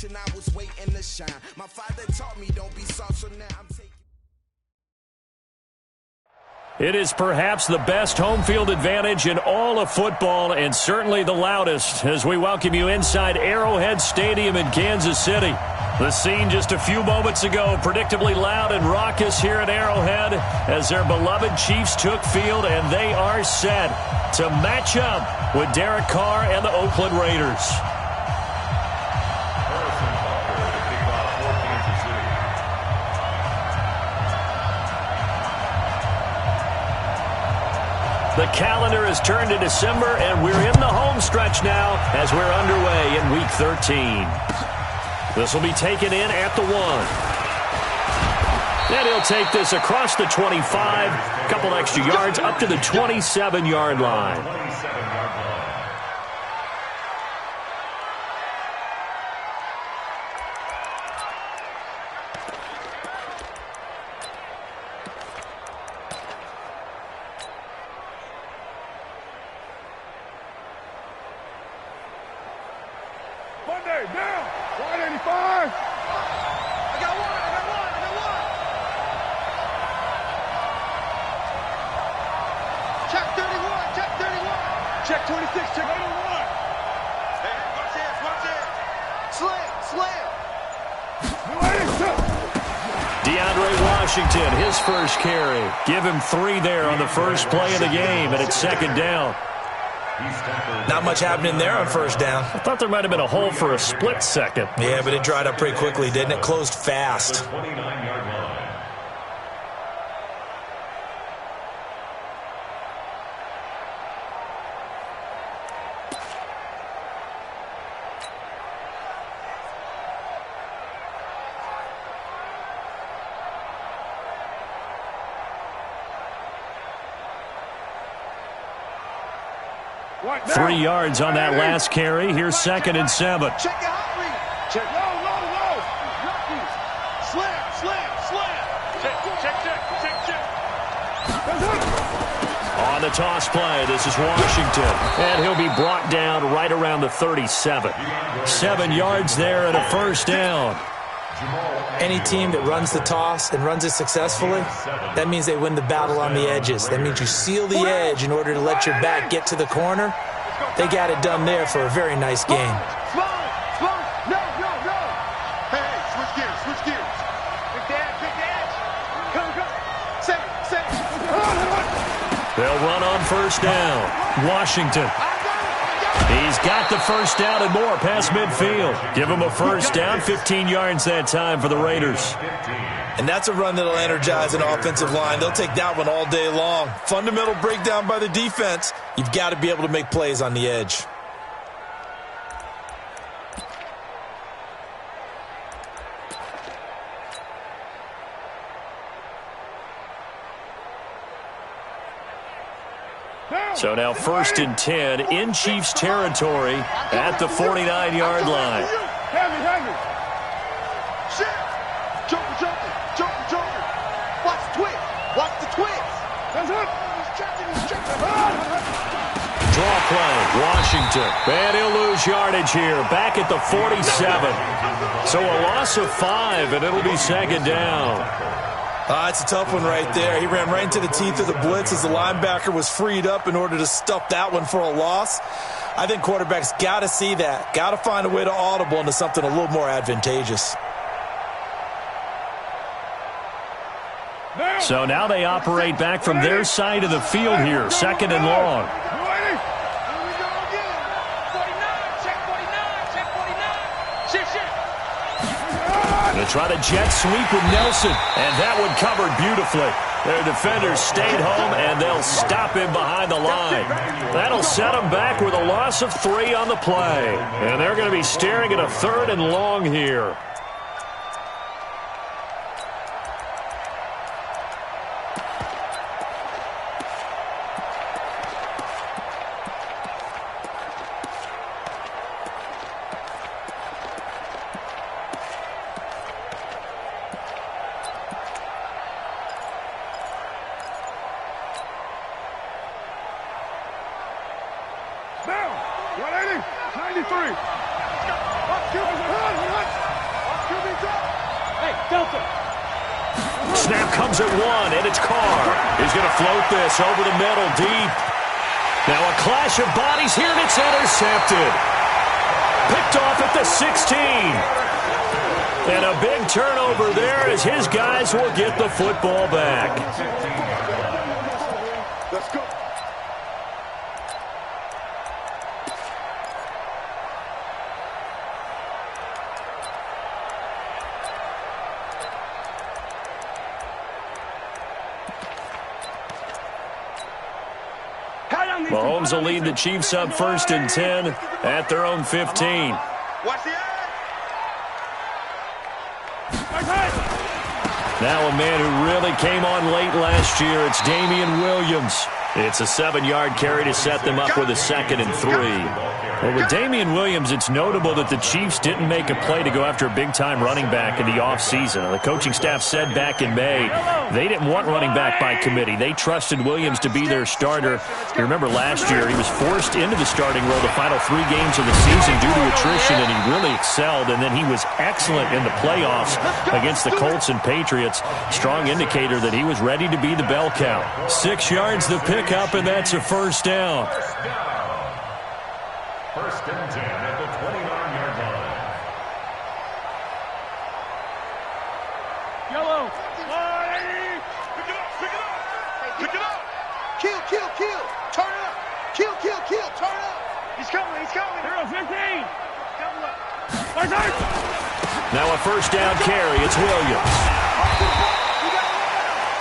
generation, I was waiting to shine. My father taught me don't be soft, so now I'm taking. It is perhaps the best home field advantage in all of football and certainly the loudest as we welcome you inside Arrowhead Stadium in Kansas City. The scene just a few moments ago, predictably loud and raucous here at Arrowhead as their beloved Chiefs took field, and they are set to match up with Derek Carr and the Oakland Raiders. The calendar has turned to December, and we're in the home stretch now as we're underway in Week 13. This will be taken in at the 1. And he'll take this across the 25, a couple extra yards up to the 27-yard line. His first carry. Give him 3 there on the first play of the game, and it's second down. Not much happening there on first down. I thought there might have been a hole for a split second. Yeah, but it dried up pretty quickly, didn't it? Closed fast. Three yards on that last carry. Here's second and 7. Check your hot read. Check low. Slam. Check. On the toss play, this is Washington. And he'll be brought down right around the 37. 7 yards there and a first down. Any team that runs the toss and runs it successfully, that means they win the battle on the edges. That means you seal the edge in order to let your back get to the corner. They got it done there for a very nice game. Slow. No. Hey, switch gears. Big dash. Come. Set. They'll run on first down. Washington. He's got the first down and more past midfield. Give him a first down, 15 yards that time for the Raiders. And that's a run that'll energize an offensive line. They'll take that one all day long. Fundamental breakdown by the defense. You've got to be able to make plays on the edge. So now first and 10 in Chiefs territory at the 49-yard line. Heavy. Shit. Joker. Watch the twist. That's it. He's checking. Draw play, Washington. And he'll lose yardage here, back at the 47. So a loss of 5, and it'll be second down. It's a tough one right there. He ran right into the teeth of the blitz as the linebacker was freed up in order to stuff that one for a loss. I think quarterbacks got to see that. Got to find a way to audible into something a little more advantageous. So now they operate back from their side of the field here, second and long. Going to try the jet sweep with Nelson, and that one covered beautifully. Their defenders stayed home, and they'll stop him behind the line. That'll set them back with a loss of 3 on the play. And they're going to be staring at a third and long here. Snap comes at one, and it's Carr. He's going to float this over the middle, deep. Now a clash of bodies here, and it's intercepted. Picked off at the 16. And a big turnover there as his guys will get the football back. Let's go. Mahomes will lead the Chiefs up 1st and 10 at their own 15. Watch the Now a man who really came on late last year, it's Damian Williams. It's a 7-yard carry to set them up with a 2nd and 3. Well, with Damian Williams, it's notable that the Chiefs didn't make a play to go after a big-time running back in the offseason. The coaching staff said back in May they didn't want running back by committee. They trusted Williams to be their starter. You remember last year he was forced into the starting role the final 3 games of the season due to attrition, and he really excelled. And then he was excellent in the playoffs against the Colts and Patriots. Strong indicator that he was ready to be the bell cow. 6 yards the pick up, and that's a 1st down. 1st and 10 at the 29-yard line. Yellow. Pick it up. Pick it up. Kill. Turn it up. Kill. Turn it up. He's coming. 0-15. Now a 1st down carry. It's Williams.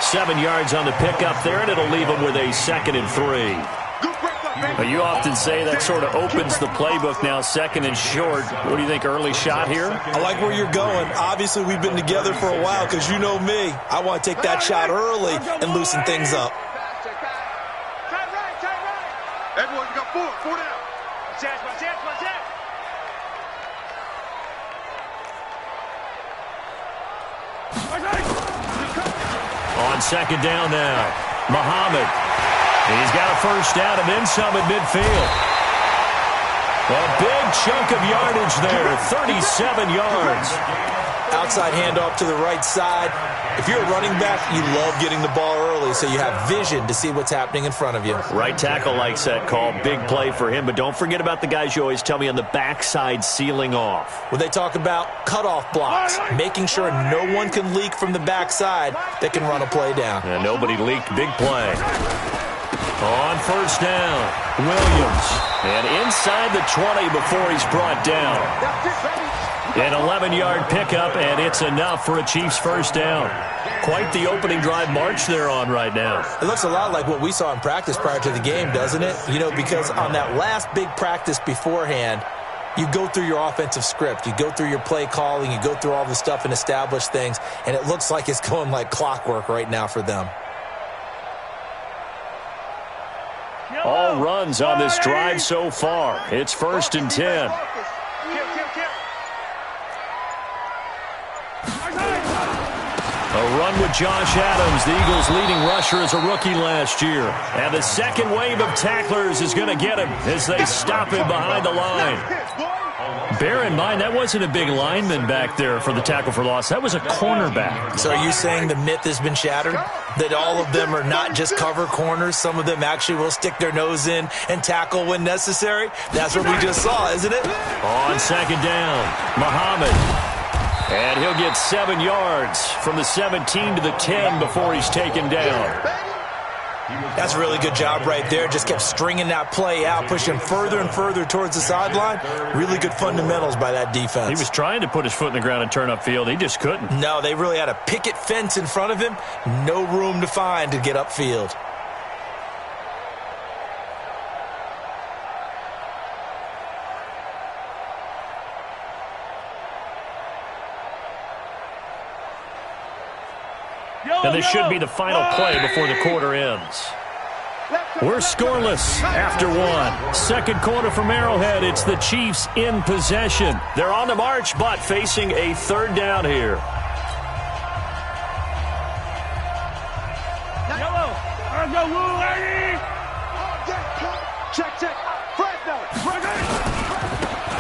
7 yards on the pickup there, and it'll leave him with a 2nd and 3. You often say that sort of opens the playbook now, 2nd and short. What do you think, early shot here? I like where you're going. Obviously, we've been together for a while because you know me. I want to take that shot early and loosen things up. Tight right. Everyone, you got 4 down. Watch that. On 2nd down now, Muhammad. He's got a 1st down and then some at midfield. A big chunk of yardage there, 37 yards. Outside handoff to the right side. If you're a running back, you love getting the ball early so you have vision to see what's happening in front of you. Right tackle likes that call. Big play for him, but don't forget about the guys you always tell me on the backside sealing off. When they talk about cutoff blocks, making sure no one can leak from the backside that can run a play down. And nobody leaked. Big play. On 1st down, Williams. And inside the 20 before he's brought down. An 11-yard pickup, and it's enough for a Chiefs 1st down. Quite the opening drive march they're on right now. It looks a lot like what we saw in practice prior to the game, doesn't it? You know, because on that last big practice beforehand, you go through your offensive script. You go through your play calling. You go through all the stuff and establish things, and it looks like it's going like clockwork right now for them. All runs on this drive so far. It's 1st and 10. A run with Josh Adams, the Eagles' leading rusher as a rookie last year. And the second wave of tacklers is going to get him as they stop him behind the line. Bear in mind, that wasn't a big lineman back there for the tackle for loss. That was a cornerback. So are you saying the myth has been shattered? That all of them are not just cover corners? Some of them actually will stick their nose in and tackle when necessary? That's what we just saw, isn't it? On 2nd down, Muhammad. And he'll get 7 yards from the 17 to the 10 before he's taken down. That's a really good job right there. Just kept stringing that play out, pushing further and further towards the sideline. Really good fundamentals by that defense. He was trying to put his foot in the ground and turn upfield. He just couldn't. No, they really had a picket fence in front of him. No room to find to get upfield. And this should be the final play before the quarter ends. We're scoreless after 1. 2nd quarter from Arrowhead. It's the Chiefs in possession. They're on the march, but facing a 3rd down here. Check.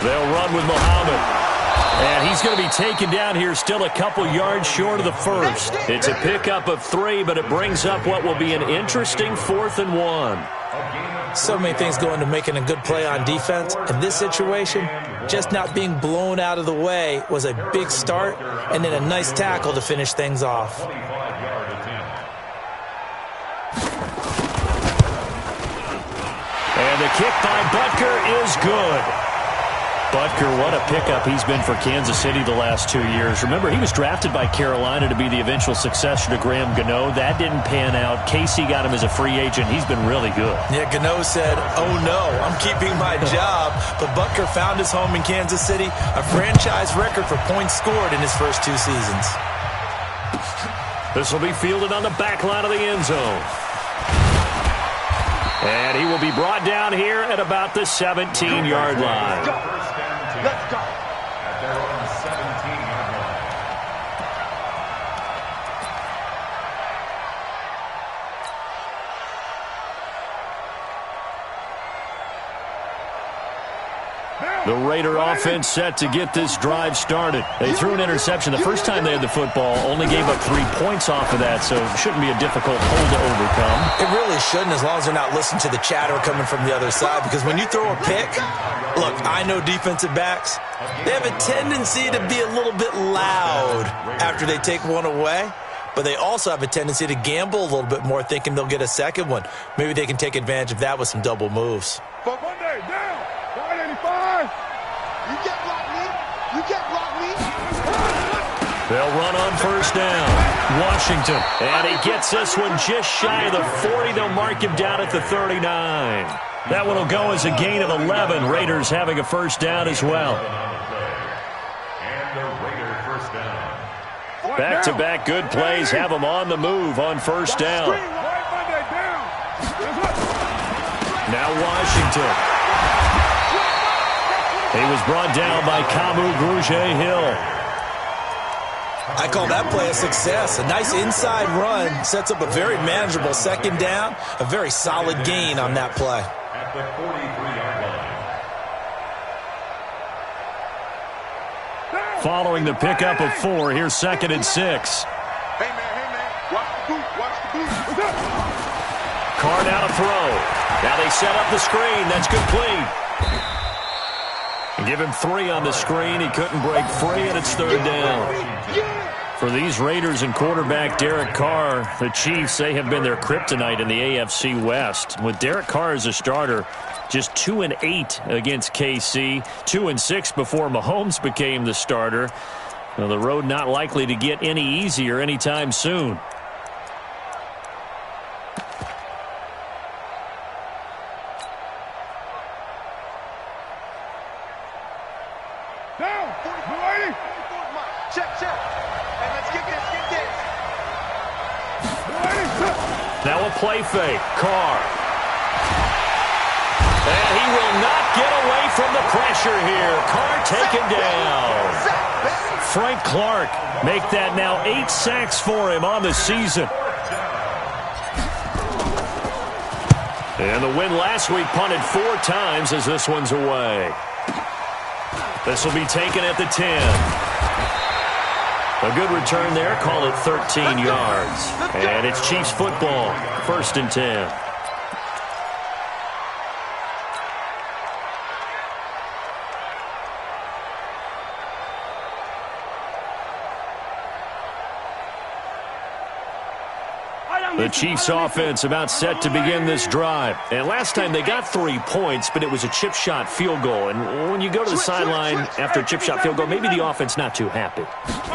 They'll run with Muhammad. And he's going to be taken down here still a couple yards short of the first. It's a pickup of 3, but it brings up what will be an interesting 4th and 1. So many things go into making a good play on defense. In this situation, just not being blown out of the way was a big start, and then a nice tackle to finish things off. And the kick by Butker is good. Butker, what a pickup he's been for Kansas City the last 2 years. Remember, he was drafted by Carolina to be the eventual successor to Graham Gano. That didn't pan out. Casey got him as a free agent. He's been really good. Yeah, Gano said, "Oh no, I'm keeping my job." But Butker found his home in Kansas City, a franchise record for points scored in his first 2 seasons. This will be fielded on the back line of the end zone. And he will be brought down here at about the 17-yard line. Let's go. At their own 17-yard line. The Raider offense set to get this drive started. They threw an interception the first time they had the football, only gave up 3 points off of that, so it shouldn't be a difficult hole to overcome. It really shouldn't, as long as they're not listening to the chatter coming from the other side, because when you throw a pick, look, I know defensive backs, they have a tendency to be a little bit loud after they take one away, but they also have a tendency to gamble a little bit more, thinking they'll get a second one. Maybe they can take advantage of that with some double moves. For Monday, down. 185. You can't block me. You can't block me. They'll run on first down. Washington. And he gets this one just shy of the 40. They'll mark him down at the 39. That one will go as a gain of 11. Raiders having a first down as well. And the Raider first down. Back-to-back good plays have them on the move on first down. Now Washington. He was brought down by Kamu Grugier-Hill. I call that play a success. A nice inside run sets up a very manageable second down. A very solid gain on that play. At the 43-yard line. Following the pickup of 4, here's 2nd and 6. Hey, man. Watch the boot. Watch the boot. Carr now to throw. Now they set up the screen. That's complete. Give him 3 on the screen. He couldn't break free, and it's 3rd down. For these Raiders and quarterback Derek Carr, the Chiefs, they have been their kryptonite in the AFC West. With Derek Carr as a starter, just 2-8 against KC, 2-6 before Mahomes became the starter. Well, the road not likely to get any easier anytime soon. Down. 40. Check. Hey, let's get this. Now a play fake. Carr. And he will not get away from the pressure here. Carr taken down. Frank Clark make that now 8 sacks for him on the season. And the win last week punted 4 times as this one's away. This will be taken at the 10. A good return there. Call it 13 yards. And it's Chiefs football. 1st and 10. The Chiefs offense about set to begin this drive. And last time they got 3 points, but it was a chip shot field goal. And when you go to the sideline after a chip shot field goal, maybe the offense not too happy.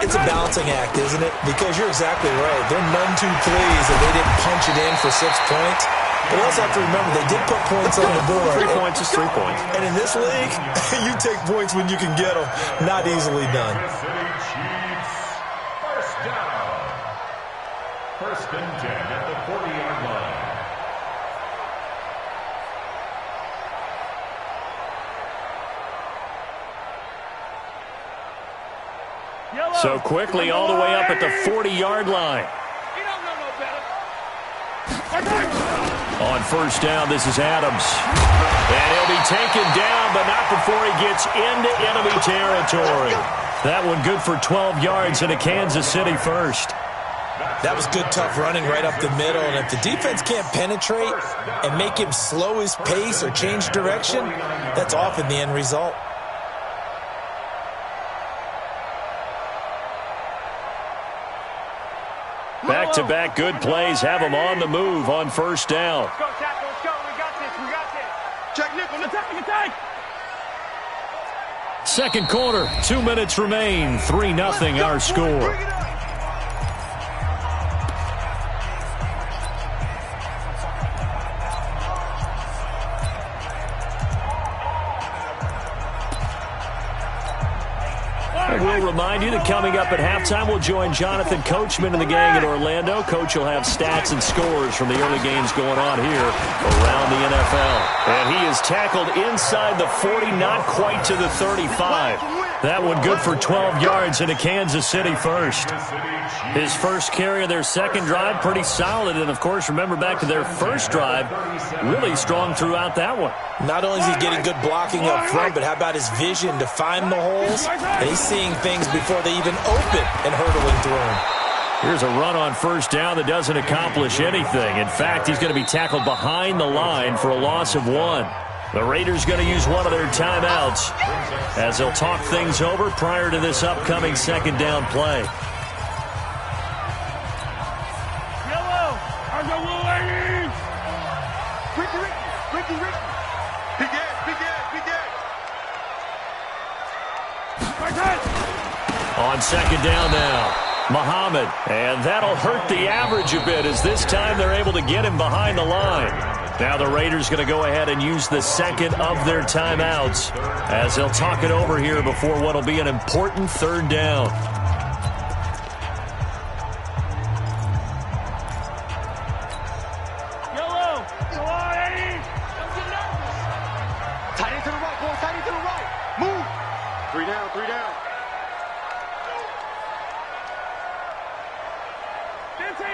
It's a balancing act, isn't it? Because you're exactly right. They're none too pleased that they didn't punch it in for 6 points. But also have to remember, they did put points on the board. 3 points is 3 points. And in this league, you take points when you can get them. Not easily done. First down. 1st and 10 at the 40-yard line. So quickly all the way up at the 40-yard line. You don't know no better. On first down, this is Adams. And he'll be taken down, but not before he gets into enemy territory. That one good for 12 yards and a Kansas City first. That was good, tough running right up the middle. And if the defense can't penetrate and make him slow his pace or change direction, that's often the end result. Back-to-back good plays have them on the move on first down. Let's go, tackle. Let's go. We got this. We got this. Check nickel. Attack. Second quarter, 2 minutes remain. 3-0 our score. We'll remind you that coming up at halftime, we'll join Jonathan Coachman and the gang in Orlando. Coach will have stats and scores from the early games going on here around the NFL. And he is tackled inside the 40, not quite to the 35. That one good for 12 yards and a Kansas City first. His first carry of their second drive, pretty solid. And, of course, remember back to their first drive, really strong throughout that one. Not only is he getting good blocking up front, but how about his vision to find the holes? And he's seeing things before they even open and hurdling through them. Here's a run on first down that doesn't accomplish anything. In fact, he's going to be tackled behind the line for a loss of 1. The Raiders going to use one of their timeouts as they'll talk things over prior to this upcoming second down play. Yellow. Are the ladies? Ricky. Big Ed. On second down now, Muhammad. And that'll hurt the average a bit as this time they're able to get him behind the line. Now the Raiders going to go ahead and use the second of their timeouts as they'll talk it over here before what will be an important third down. Yellow. Come on, Eddie. Don't get nervous. Tight end to the right, boys. Tight end to the right. Move. 3 down.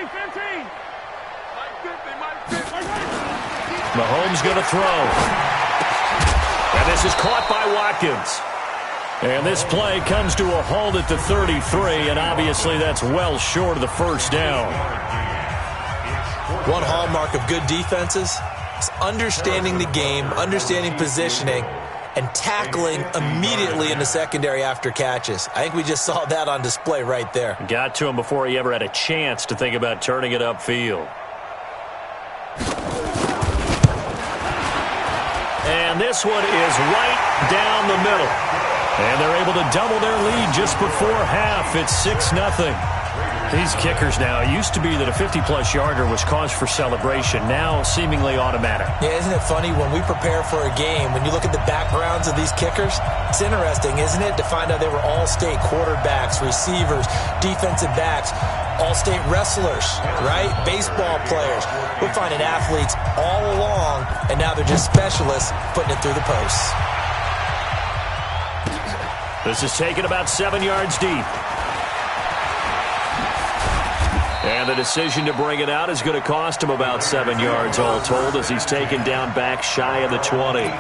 15. Mahomes going to throw. And this is caught by Watkins. And this play comes to a halt at the 33, and obviously that's well short of the first down. One hallmark of good defenses is understanding the game, understanding positioning, and tackling immediately in the secondary after catches. I think we just saw that on display right there. Got to him before he ever had a chance to think about turning it upfield. And this one is right down the middle. And they're able to double their lead just before half. It's 6-0. These kickers now, it used to be that a 50-plus yarder was cause for celebration, now seemingly automatic. Yeah, isn't it funny when we prepare for a game, when you look at the backgrounds of these kickers, it's interesting, isn't it, to find out they were all-state quarterbacks, receivers, defensive backs, all-state wrestlers, right? Baseball players. We're finding athletes all along, and now they're just specialists putting it through the posts. This is taken about 7 yards deep. And the decision to bring it out is going to cost him about 7 yards all told as he's taken down back shy of the 20.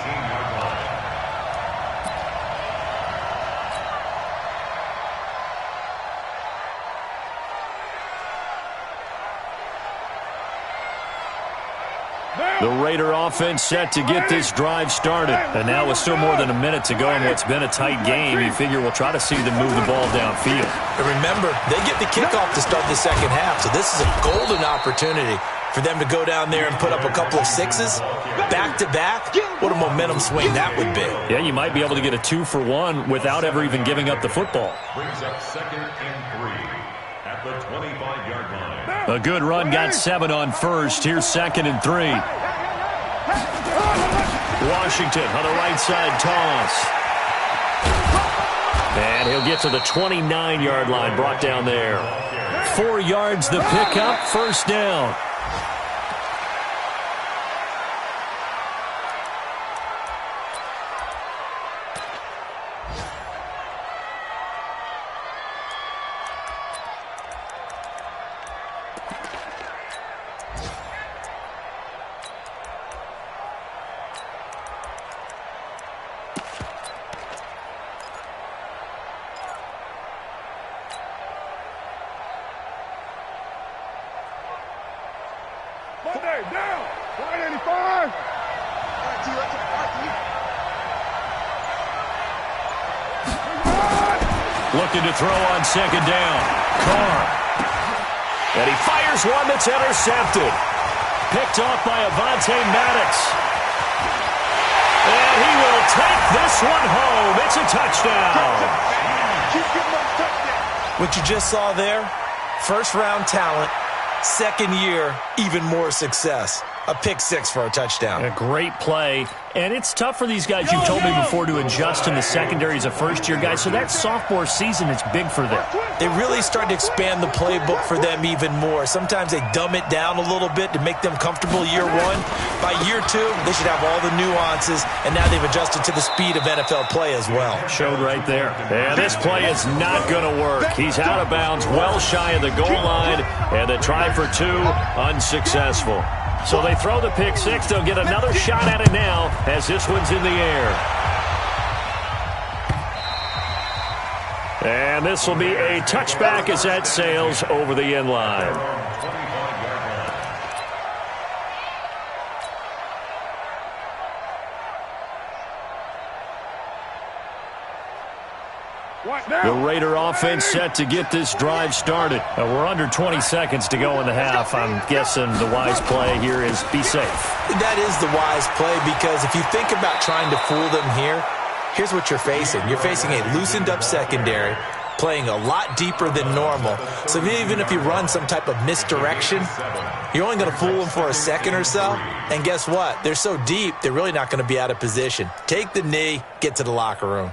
The Raider offense set to get this drive started. And now with still more than a minute to go in what's been a tight game, you figure we'll try to see them move the ball downfield. And remember, they get the kickoff to start the second half, so this is a golden opportunity for them to go down there and put up a couple of sixes back-to-back. What a momentum swing that would be. Yeah, you might be able to get a 2-for-1 without ever even giving up the football. Brings up 2nd and 3 at the 25-yard line. A good run got 7 on first. Here's 2nd and 3. Washington on the right side toss. And he'll get to the 29-yard line, brought down there. 4 yards the pickup, first down. down. 185. Looking to throw on second down. Carr. And he fires one that's intercepted. Picked off by Avonte Maddox. And he will take this one home. It's a touchdown. What you just saw there, first-round talent, second year, even more success. A pick six for a touchdown. A great play. And it's tough for these guys, you've told me before, to adjust in the secondary as a first-year guy. So that sophomore season is big for them. They really start to expand the playbook for them even more. Sometimes they dumb it down a little bit to make them comfortable year one. By year two, they should have all the nuances, and now they've adjusted to the speed of NFL play as well. Showed right there. And this play is not going to work. He's out of bounds, well shy of the goal line, and the try for two, unsuccessful. So they throw the pick six. They'll get another shot at it now as this one's in the air. And this will be a touchback as that sails over the end line. The Raider offense set to get this drive started. We're under 20 seconds to go in the half. I'm guessing the wise play here is be safe. That is the wise play, because if you think about trying to fool them here, here's what you're facing. You're facing a loosened-up secondary, playing a lot deeper than normal. So even if you run some type of misdirection, you're only going to fool them for a second or so. And guess what? They're so deep, they're really not going to be out of position. Take the knee, get to the locker room.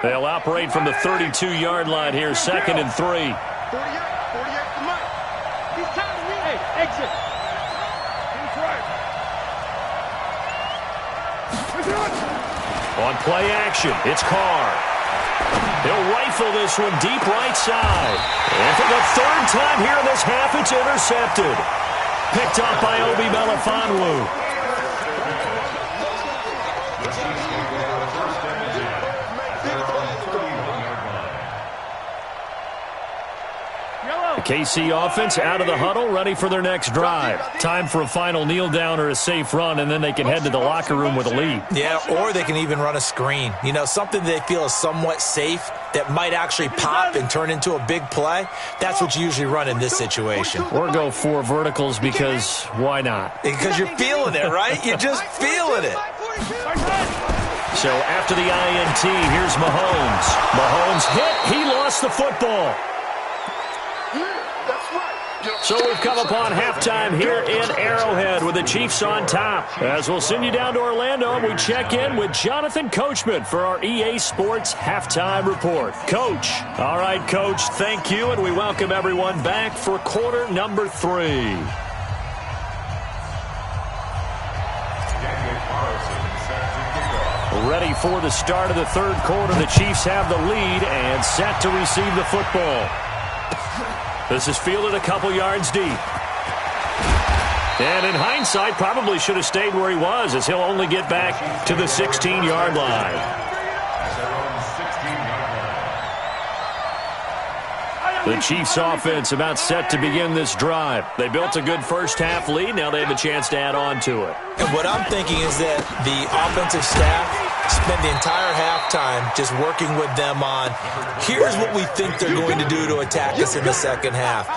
They'll operate from the 32-yard line here, 2nd and 3. 48 to Mike. He's time to win. Hey, exit. He's right. On play action, it's Carr. He'll rifle this one deep right side. And for the third time here in this half, it's intercepted. Picked up by Obi Melifonwu. The KC offense out of the huddle, ready for their next drive. Time for a final kneel down or a safe run, and then they can head to the locker room with a lead. Yeah, or they can even run a screen. You know, something they feel is somewhat safe that might actually pop and turn into a big play. That's what you usually run in this situation. Or go 4 verticals, because why not? Because you're feeling it, right? You're just feeling it. So after the INT, here's Mahomes. Mahomes hit. He lost the football. So we've come upon halftime here in Arrowhead with the Chiefs on top. As we'll send you down to Orlando, we check in with Jonathan Coachman for our EA Sports Halftime Report. Coach. All right, Coach, thank you, and we welcome everyone back for quarter number 3. Ready for the start of the third quarter. The Chiefs have the lead and set to receive the football. This is fielded a couple yards deep. And in hindsight, probably should have stayed where he was, as he'll only get back to the 16-yard line. The Chiefs offense about set to begin this drive. They built a good first half lead. Now they have a chance to add on to it. And what I'm thinking is that the offensive staff spent the entire halftime just working with them on, here's what we think they're going to do to attack us in the second half.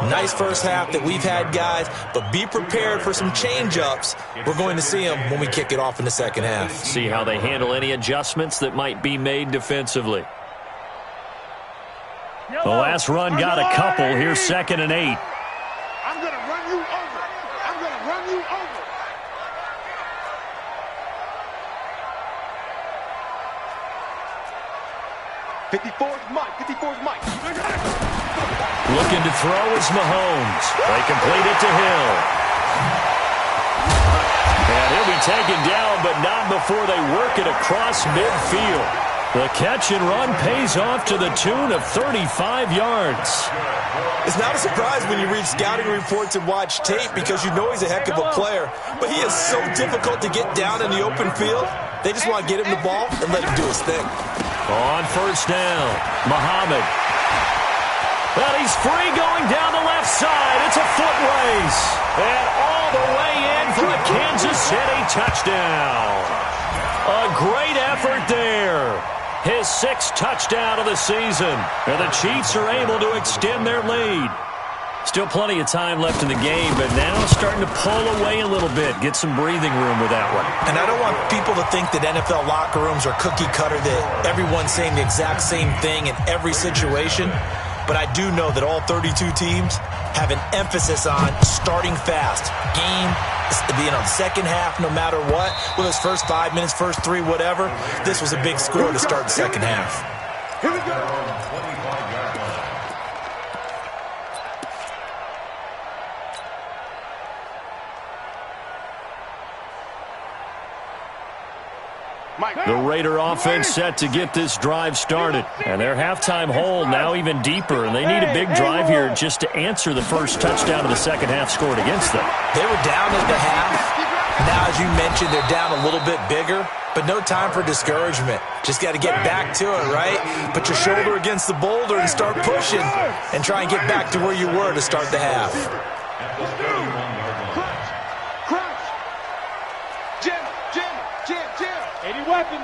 Nice first half that we've had, guys, but be prepared for some change-ups. We're going to see them when we kick it off in the second half. See how they handle any adjustments that might be made defensively. The last run got a couple. Here's 2nd and 8. I'm going to run you over. I'm going to run you over. '54's Mike. 54's Mike. Looking to throw is Mahomes. They complete it to Hill. And he'll be taken down, but not before they work it across midfield. The catch and run pays off to the tune of 35 yards. It's not a surprise when you read scouting reports and watch tape because you know he's a heck of a player. But he is so difficult to get down in the open field. They just want to get him the ball and let him do his thing. On first down, Muhammad. But he's free going down the left side. It's a foot race. And all the way in for a Kansas City touchdown. A great effort there. His 6th touchdown of the season. And the Chiefs are able to extend their lead. Still plenty of time left in the game, but now starting to pull away a little bit. Get some breathing room with that one. And I don't want people to think that NFL locker rooms are cookie cutter, that everyone's saying the exact same thing in every situation. But I do know that all 32 teams have an emphasis on starting fast. Game, the second half, no matter what, whether it's first 5 minutes, first 3, whatever. This was a big score to start the second half. Here we go. The Raider offense set to get this drive started. And their halftime hole now even deeper. And they need a big drive here just to answer the first touchdown of the second half scored against them. They were down at the half. Now, as you mentioned, they're down a little bit bigger. But no time for discouragement. Just got to get back to it, right? Put your shoulder against the boulder and start pushing. And try and get back to where you were to start the half. Any weapon.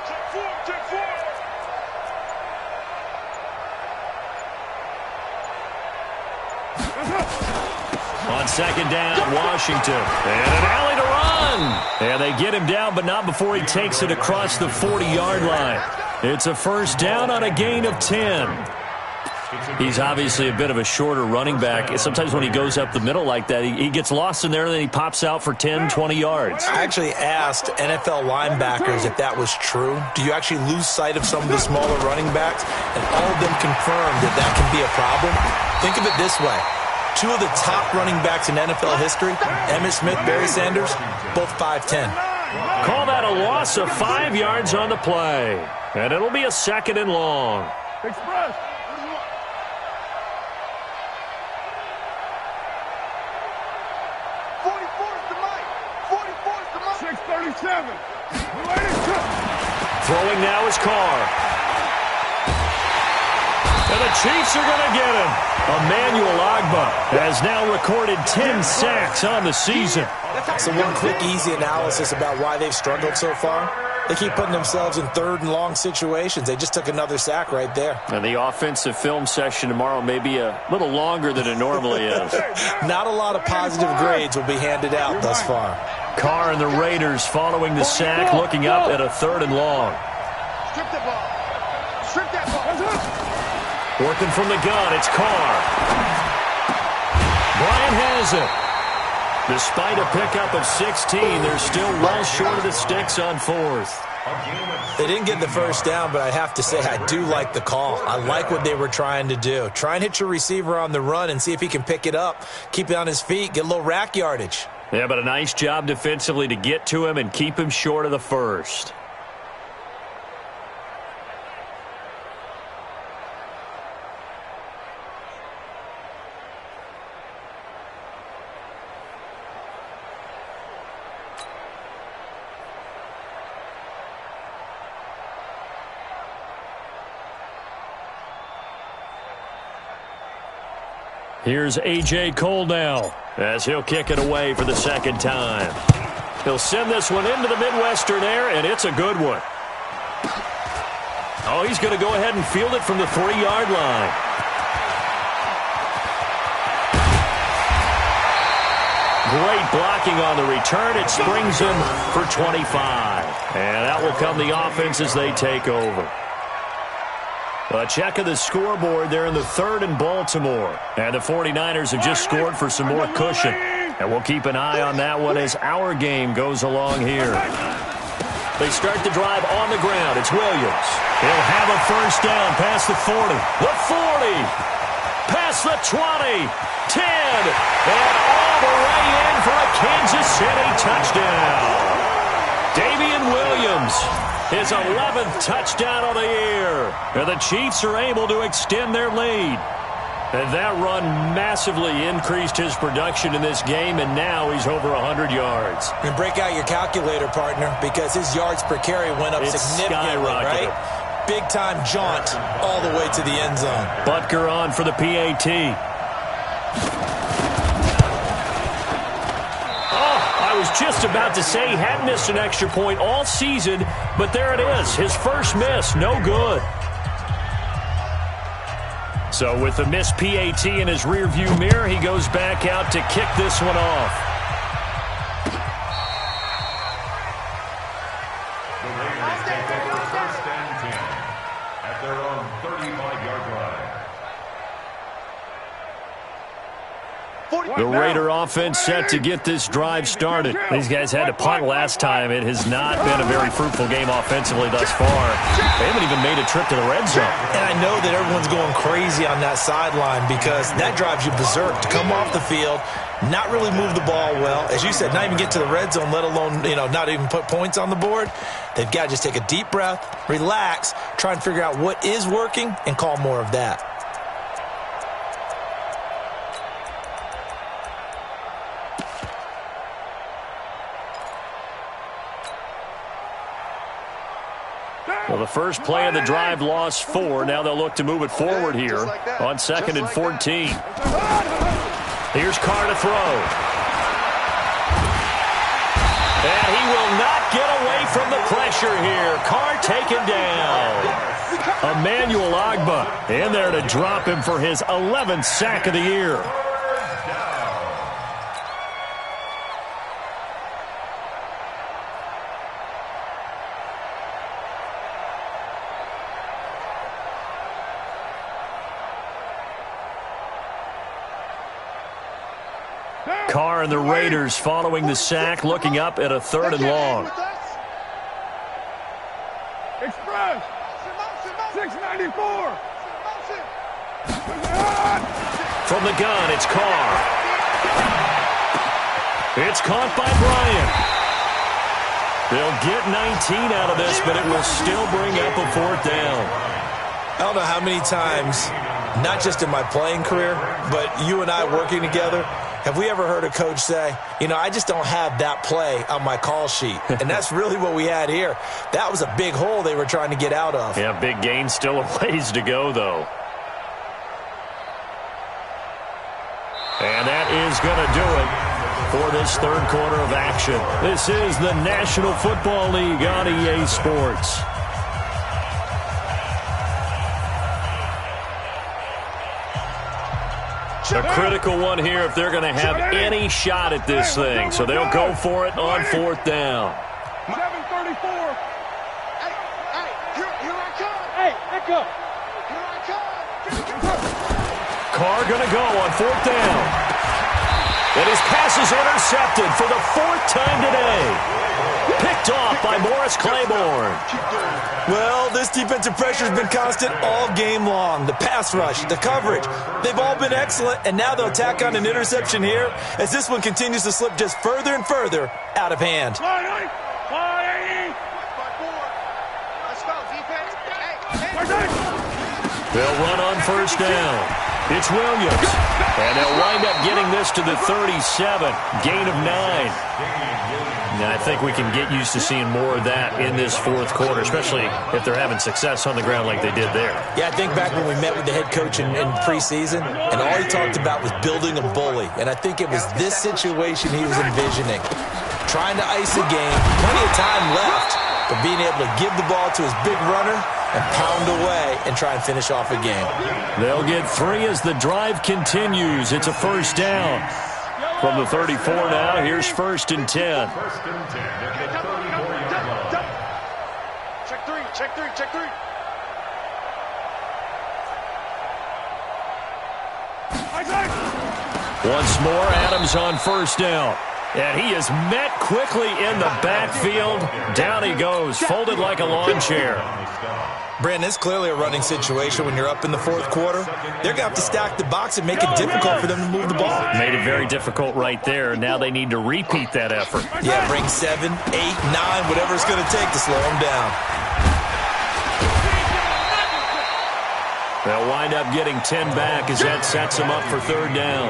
Check 4, check 4. On second down, Washington. And an alley to run. And they get him down, but not before he takes it across the 40-yard line. It's a first down on a gain of 10. He's obviously a bit of a shorter running back. Sometimes when he goes up the middle like that, he gets lost in there, and then he pops out for 10, 20 yards. I actually asked NFL linebackers if that was true. Do you actually lose sight of some of the smaller running backs? And all of them confirmed that that can be a problem. Think of it this way. 2 of the top running backs in NFL history, Emmitt Smith, Barry Sanders, both 5'10". Call that a loss of 5 yards on the play. And it'll be a second and long. Express. 637. Throwing now is Carr. And the Chiefs are going to get him. Emmanuel Ogbah has now recorded 10 sacks on the season. So one quick, easy analysis about why they've struggled so far. They keep putting themselves in third and long situations. They just took another sack right there. And the offensive film session tomorrow may be a little longer than it normally is. Not a lot of positive grades will be handed out thus far. Carr and the Raiders following the sack, looking up at a third and long. Strip the ball. Strip that ball. Working from the gun, it's Carr. Bryant has it. Despite a pickup of 16, they're still well short of the sticks on 4th. They didn't get the first down, but I have to say I do like the call. I like what they were trying to do. Try and hit your receiver on the run and see if he can pick it up, keep it on his feet, get a little rack yardage. Yeah, but a nice job defensively to get to him and keep him short of the first. Here's A.J. Cole now as he'll kick it away for the second time. He'll send this one into the Midwestern air, and it's a good one. Oh, he's going to go ahead and field it from the 3-yard line. Great blocking on the return. It springs him for 25. And that will come the offense as they take over. A check of the scoreboard there in the 3rd and Baltimore. And the 49ers have just scored for some more cushion. And we'll keep an eye on that one as our game goes along here. They start the drive on the ground. It's Williams. He'll have a first down past the 40. The 40. Past the 20. 10. And all the way in for a Kansas City touchdown. Damian Williams Adams, his 11th touchdown of the year. And the Chiefs are able to extend their lead. And that run massively increased his production in this game, and now he's over 100 yards. And break out your calculator, partner, because his yards per carry went up significantly, right? Big-time jaunt all the way to the end zone. Butker on for the PAT. I was just about to say he hadn't missed an extra point all season, but there it is. His first miss, no good. So with the missed PAT in his rearview mirror, he goes back out to kick this one off. The Raiders take over 1st and 10 at their own 35-yard line. The Raider offense set to get this drive started. These guys had to punt last time. It has not been a very fruitful game offensively thus far. They haven't even made a trip to the red zone. And I know that everyone's going crazy on that sideline because that drives you berserk to come off the field, not really move the ball well. As you said, not even get to the red zone, let alone, not even put points on the board. They've got to just take a deep breath, relax, try and figure out what is working, and call more of that. Well, the first play of the drive lost 4. Now they'll look to move it forward here on 2nd and 14. Here's Carr to throw. And he will not get away from the pressure here. Carr taken down. Emmanuel Ogbah in there to drop him for his 11th sack of the year. Carr and the Raiders following the sack, looking up at a 3rd and long. Express 694. From the gun, it's Carr. It's caught by Bryant. They'll get 19 out of this, but it will still bring up a 4th down. I don't know how many times, not just in my playing career, but you and I working together, have we ever heard a coach say, I just don't have that play on my call sheet? And that's really what we had here. That was a big hole they were trying to get out of. Yeah, big gain, still a ways to go, though. And that is going to do it for this 3rd quarter of action. This is the National Football League on EA Sports. A critical one here if they're going to have any shot at this thing. So they'll go for it on 4th down. 734. Hey, here I come. Hey, echo. Here I come. Carr going to go on 4th down. And his pass is intercepted for the 4th time today. Picked off by Morris Claiborne. Well, this defensive pressure has been constant all game long. The pass rush, the coverage, they've all been excellent, and now they'll tack on an interception here as this one continues to slip just further and further out of hand. They'll run on 1st down. It's Williams. And they'll wind up getting this to the 37. Gain of 9. And I think we can get used to seeing more of that in this 4th quarter, especially if they're having success on the ground like they did there. Yeah, I think back when we met with the head coach in preseason, and all he talked about was building a bully. And I think it was this situation he was envisioning. Trying to ice the game, plenty of time left, but being able to give the ball to his big runner and pound away and try and finish off a game. They'll get 3 as the drive continues. It's a 1st down. From the 34 now, here's 1st and 10. 1st and 10 at the 34-yard line. Check 3, check 3, check 3. Once more, Adams on 1st down. And he is met quickly in the backfield. Down he goes, folded like a lawn chair. Brandon, it's clearly a running situation when you're up in the fourth quarter. They're going to have to stack the box and make it difficult for them to move the ball. Made it very difficult right there. Now they need to repeat that effort. Yeah, bring 7, 8, 9, whatever it's going to take to slow them down. They'll wind up getting 10 back as that sets them up for third down.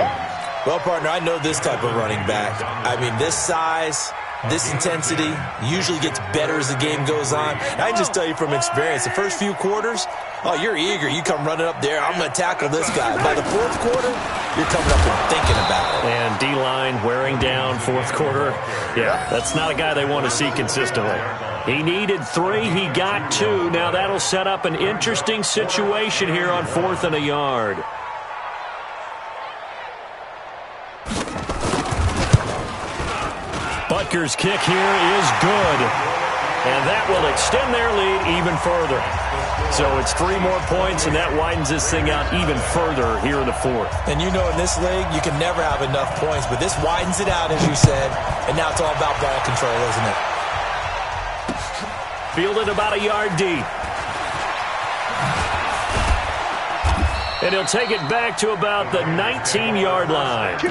Well, partner, I know this type of running back. I mean, this size, this intensity usually gets better as the game goes on. And I can just tell you from experience, the first few quarters, oh, you're eager. You come running up there, I'm going to tackle this guy. By the fourth quarter, you're coming up and thinking about it. And D-line wearing down fourth quarter. Yeah, that's not a guy they want to see consistently. He needed 3. He got 2. Now that'll set up an interesting situation here on 4th and a yard. Butker's kick here is good. And that will extend their lead even further. So it's 3 more points, and that widens this thing out even further here in the 4th. And you know in this league, you can never have enough points, but this widens it out, as you said, and now it's all about ball control, isn't it? Fielded about a yard deep. And he'll take it back to about the 19-yard line.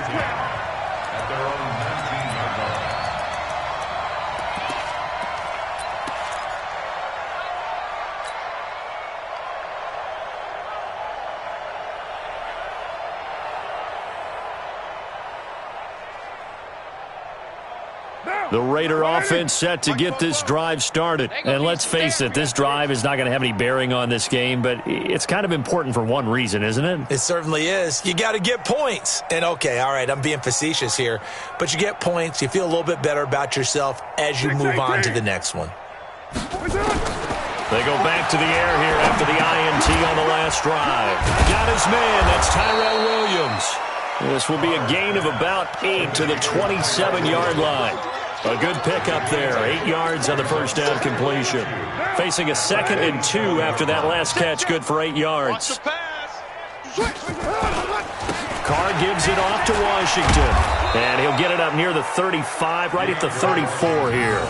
The Raider offense set to get this drive started. And let's face it, this drive is not going to have any bearing on this game, but it's kind of important for one reason, isn't it? It certainly is. You got to get points. And, okay, all right, I'm being facetious here, but you get points. You feel a little bit better about yourself as you move on to the next one. They go back to the air here after the INT on the last drive. Got his man. That's Tyrell Williams. This will be a gain of about 8 to the 27-yard line. A good pickup there. 8 yards on the first down completion. Facing a 2nd and 2 after that last catch. Good for 8 yards. Carr gives it off to Washington. And he'll get it up near the 35, right at the 34 here.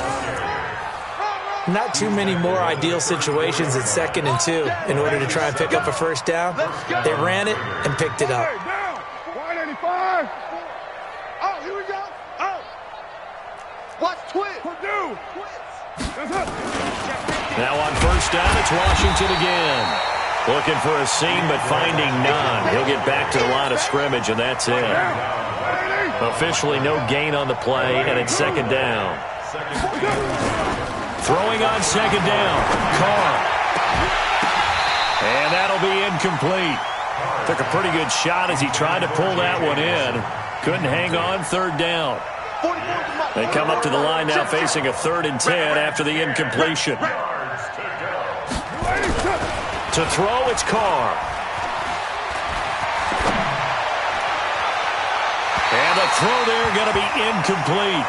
Not too many more ideal situations at 2nd and 2 in order to try and pick up a first down. They ran it and picked it up. 185. Oh, here we go. Oh. Watch twist. Now on first down, it's Washington again. Looking for a seam, but finding none. He'll get back to the line of scrimmage, and that's it. Officially no gain on the play, and it's 2nd down. Throwing on 2nd down. Carr. And that'll be incomplete. Took a pretty good shot as he tried to pull that one in. Couldn't hang on, 3rd down. They come up to the line now facing a 3rd and 10 after the incompletion. To throw, it's Carr. And the throw there going to be incomplete.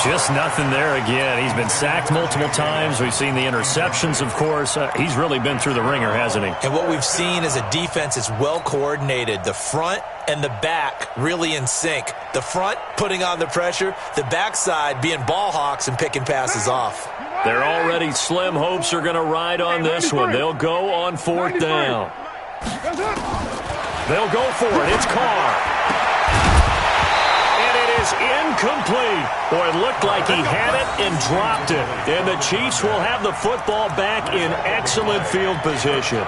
Just nothing there again. He's been sacked multiple times. We've seen the interceptions, of course. He's really been through the ringer, hasn't he? And what we've seen is a defense that's well coordinated. The front and the back really in sync. The front putting on the pressure, the backside being ball hawks and picking passes off. Their already slim hopes are going to ride on this one. They'll go on 4th down. They'll go for it. It's Carr. Is incomplete. Boy, it looked like he had it and dropped it. And the Chiefs will have the football back in excellent field position.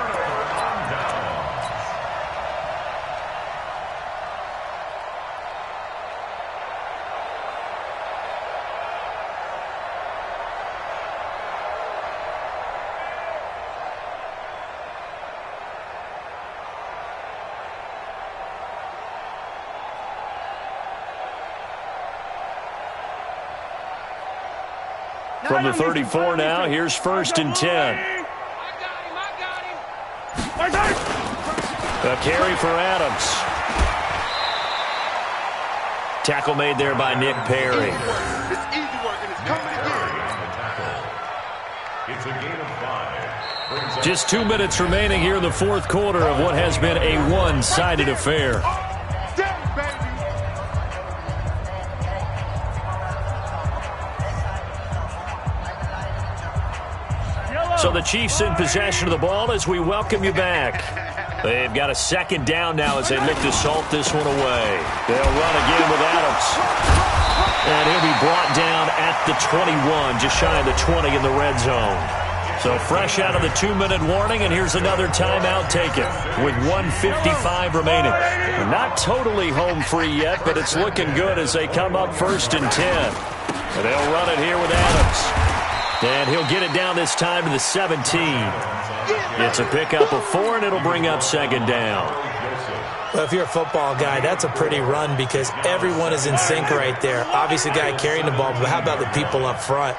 From the 34 now, here's 1st and 10. A carry for Adams. Tackle made there by Nick Perry. It's easy work, and it's coming again. It's a gain of 5. Just 2 minutes remaining here in the 4th quarter of what has been a one-sided affair. So the Chiefs in possession of the ball as we welcome you back. They've got a second down now as they look to salt this one away. They'll run again with Adams. And he'll be brought down at the 21, just shy of the 20 in the red zone. So fresh out of the 2-minute warning, and here's another timeout taken with 1:55 remaining. Not totally home free yet, but it's looking good as they come up 1st and 10. And they'll run it here with Adams. And he'll get it down this time to the 17. It's a pickup of 4, and it'll bring up 2nd down. Well, if you're a football guy, that's a pretty run because everyone is in sync right there. Obviously, the guy carrying the ball, but how about the people up front?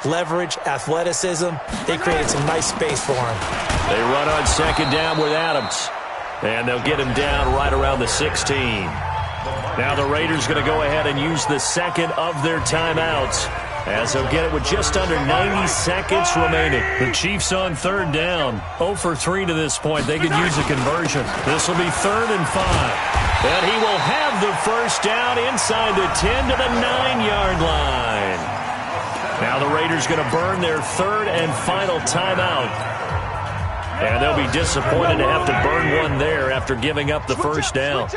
Leverage, athleticism, they created some nice space for him. They run on 2nd down with Adams. And they'll get him down right around the 16. Now the Raiders going to go ahead and use the second of their timeouts, as they'll get it with just under 90 seconds remaining. The Chiefs on 3rd down. 0 for 3 to this point. They could use a conversion. This will be 3rd and 5. And he will have the 1st down inside the 10 to the 9-yard line. Now the Raiders going to burn their 3rd and final timeout. And they'll be disappointed to have to burn one there after giving up the 1st down.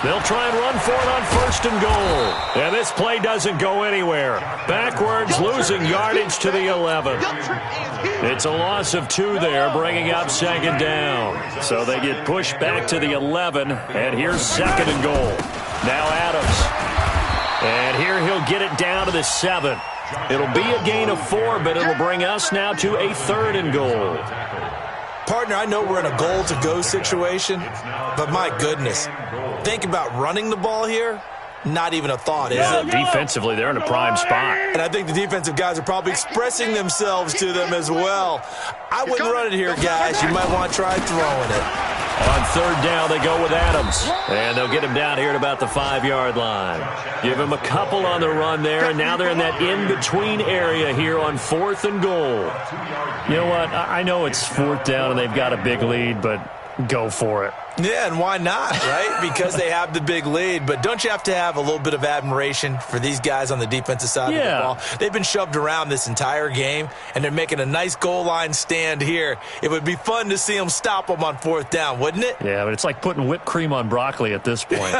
They'll try and run for it on 1st and goal. And this play doesn't go anywhere. Backwards, losing yardage to the 11. It's a loss of 2 there, bringing up 2nd down. So they get pushed back to the 11, and here's 2nd and goal. Now Adams. And here he'll get it down to the 7. It'll be a gain of 4, but it'll bring us now to a 3rd and goal. Partner, I know we're in a goal-to-go situation, but my goodness, think about running the ball here. Not even a thought, is it? Defensively, they're in a prime spot. And I think the defensive guys are probably expressing themselves to them as well. I wouldn't run it here, guys. You might want to try throwing it. On 3rd down, they go with Adams. And they'll get him down here at about the 5-yard line. Give him a couple on the run there, and now they're in that in-between area here on 4th and goal. You know what? I know it's 4th down and they've got a big lead, but go for it. Yeah, and why not, right? Because they have the big lead. But don't you have to have a little bit of admiration for these guys on the defensive side of the ball? They've been shoved around this entire game, and they're making a nice goal line stand here. It would be fun to see them stop them on 4th down, wouldn't it? Yeah, but it's like putting whipped cream on broccoli at this point.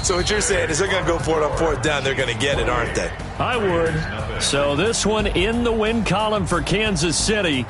So what you're saying is they're going to go for it on 4th down. They're going to get it, aren't they? I would. So this one in the win column for Kansas City.